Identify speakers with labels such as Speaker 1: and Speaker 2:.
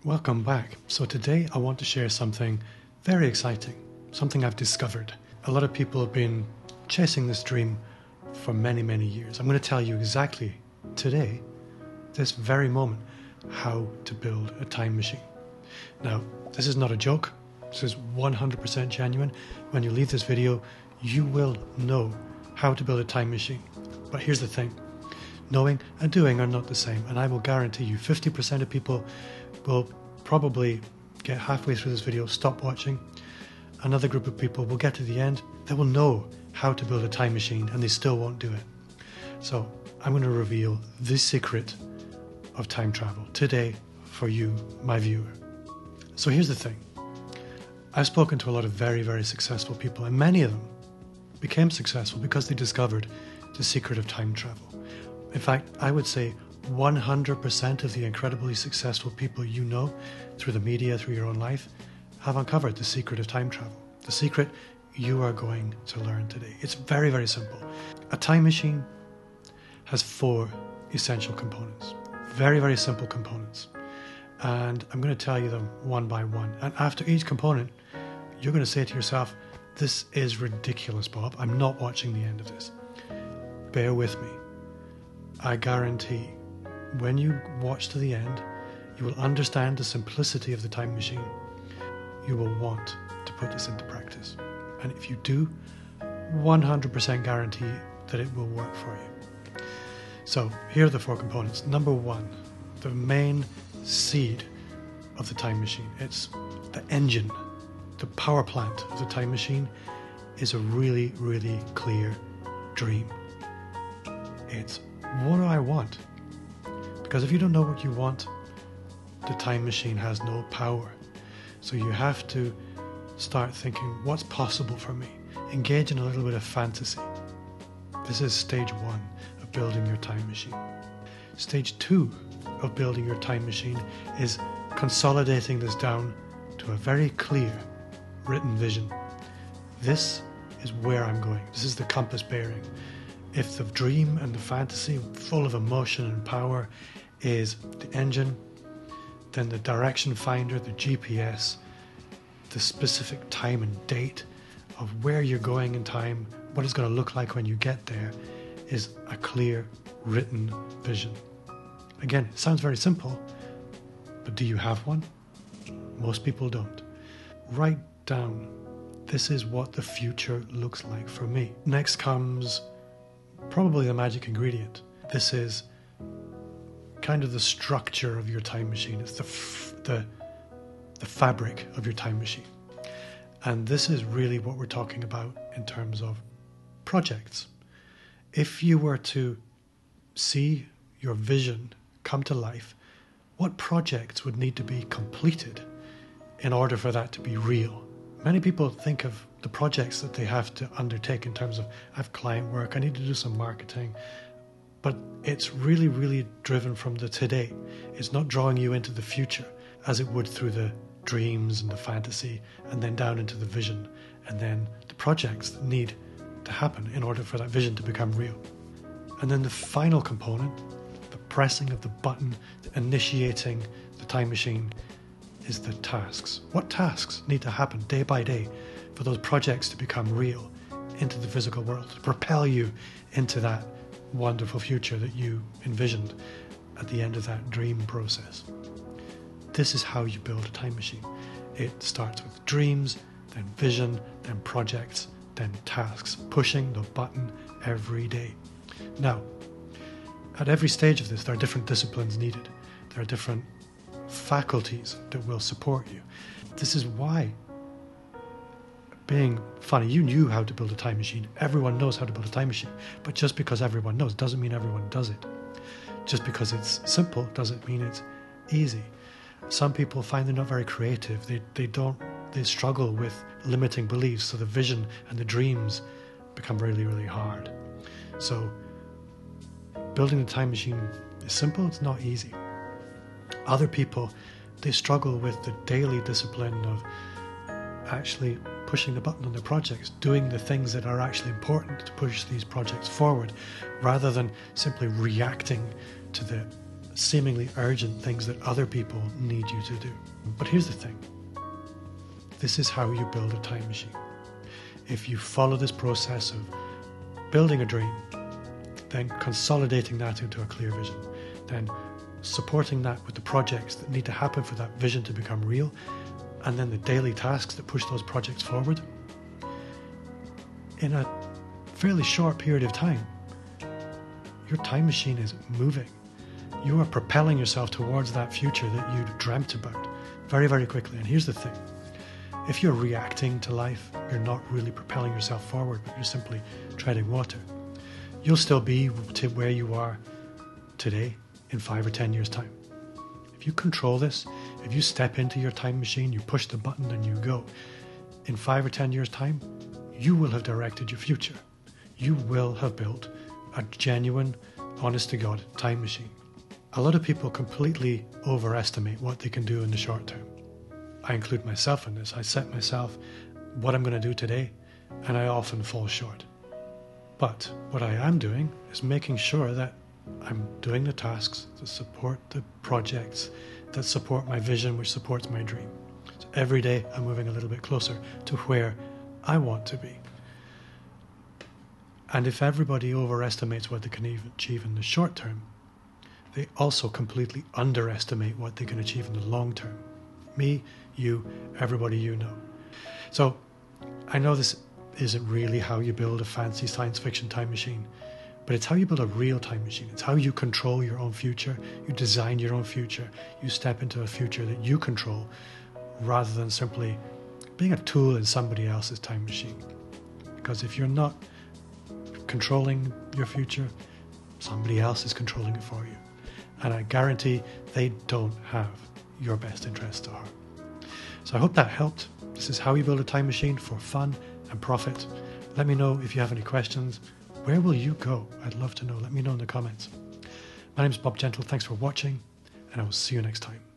Speaker 1: Welcome back. So today I want to share something very exciting, something I've discovered. A lot of people have been chasing this dream for many, many years. I'm going to tell you exactly today, this very moment, how to build a time machine. Now, this is not a joke. This is 100% genuine. When you leave this video, you will know how to build a time machine. But here's the thing. Knowing and doing are not the same, and I will guarantee you 50% of people will probably get halfway through this video, stop watching. Another group of people will get to the end, they will know how to build a time machine and they still won't do it. So I'm going to reveal the secret of time travel today for you, my viewer. So here's the thing. I've spoken to a lot of very, very successful people, and many of them became successful because they discovered the secret of time travel. In fact, I would say 100% of the incredibly successful people you know through the media, through your own life, have uncovered the secret of time travel. The secret you are going to learn today. It's very, very simple. A time machine has 4 essential components. Very, very simple components. And I'm going to tell you them one by one. And after each component, you're going to say to yourself, this is ridiculous, Bob. I'm not watching the end of this. Bear with me. I guarantee when you watch to the end, you will understand the simplicity of the time machine. You will want to put this into practice. And if you do, 100% guarantee that it will work for you. So here are the 4 components. Number 1, the main seed of the time machine. It's the engine, the power plant of the time machine is a really, really clear dream. It's what do I want? Because if you don't know what you want, the time machine has no power. So you have to start thinking, what's possible for me? Engage in a little bit of fantasy. This is stage 1 of building your time machine. Stage 2 of building your time machine is consolidating this down to a very clear written vision. This is where I'm going. This is the compass bearing. If the dream and the fantasy full of emotion and power is the engine, then the direction finder, the GPS, the specific time and date of where you're going in time, what it's going to look like when you get there, is a clear written vision. Again, it sounds very simple, but do you have one? Most people don't. Write down, this is what the future looks like for me. Next comes probably the magic ingredient. This is kind of the structure of your time machine. It's the fabric of your time machine. And this is really what we're talking about in terms of projects. If you were to see your vision come to life, what projects would need to be completed in order for that to be real? Many people think of the projects that they have to undertake in terms of, I have client work, I need to do some marketing, but it's really, really driven from the today. It's not drawing you into the future as it would through the dreams and the fantasy, and then down into the vision, and then the projects that need to happen in order for that vision to become real. And then the final component, the pressing of the button, the initiating the time machine, is the tasks. What tasks need to happen day by day for those projects to become real into the physical world, to propel you into that wonderful future that you envisioned at the end of that dream process. This is how you build a time machine. It starts with dreams, then vision, then projects, then tasks, pushing the button every day. Now, at every stage of this, there are different disciplines needed. There are different faculties that will support you. This is why, being funny, you knew how to build a time machine. Everyone knows how to build a time machine. But just because everyone knows doesn't mean everyone does it. Just because it's simple doesn't mean it's easy. Some people find they're not very creative. They struggle with limiting beliefs, so the vision and the dreams become really, really hard. So building the time machine is simple, it's not easy. Other people, they struggle with the daily discipline of actually pushing the button on their projects, doing the things that are actually important to push these projects forward, rather than simply reacting to the seemingly urgent things that other people need you to do. But here's the thing. This is how you build a time machine. If you follow this process of building a dream, then consolidating that into a clear vision, then supporting that with the projects that need to happen for that vision to become real, and then the daily tasks that push those projects forward, in a fairly short period of time, your time machine is moving. You are propelling yourself towards that future that you dreamt about very, very quickly. And here's the thing. If you're reacting to life, you're not really propelling yourself forward, but you're simply treading water. You'll still be to where you are today in 5 or 10 years' time. If you control this, if you step into your time machine, you push the button and you go, in 5 or 10 years' time, you will have directed your future. You will have built a genuine, honest-to-God time machine. A lot of people completely overestimate what they can do in the short term. I include myself in this. I set myself what I'm going to do today, and I often fall short. But what I am doing is making sure that I'm doing the tasks that support the projects, that support my vision, which supports my dream. So every day I'm moving a little bit closer to where I want to be. And if everybody overestimates what they can achieve in the short term, they also completely underestimate what they can achieve in the long term. Me, you, everybody you know. So I know this isn't really how you build a fancy science fiction time machine, but it's how you build a real time machine. It's how you control your own future. You design your own future. You step into a future that you control rather than simply being a tool in somebody else's time machine. Because if you're not controlling your future, somebody else is controlling it for you. And I guarantee they don't have your best interests at heart. So I hope that helped. This is how you build a time machine for fun and profit. Let me know if you have any questions. Where will you go? I'd love to know. Let me know in the comments. My name is Bob Gentle. Thanks for watching, and I will see you next time.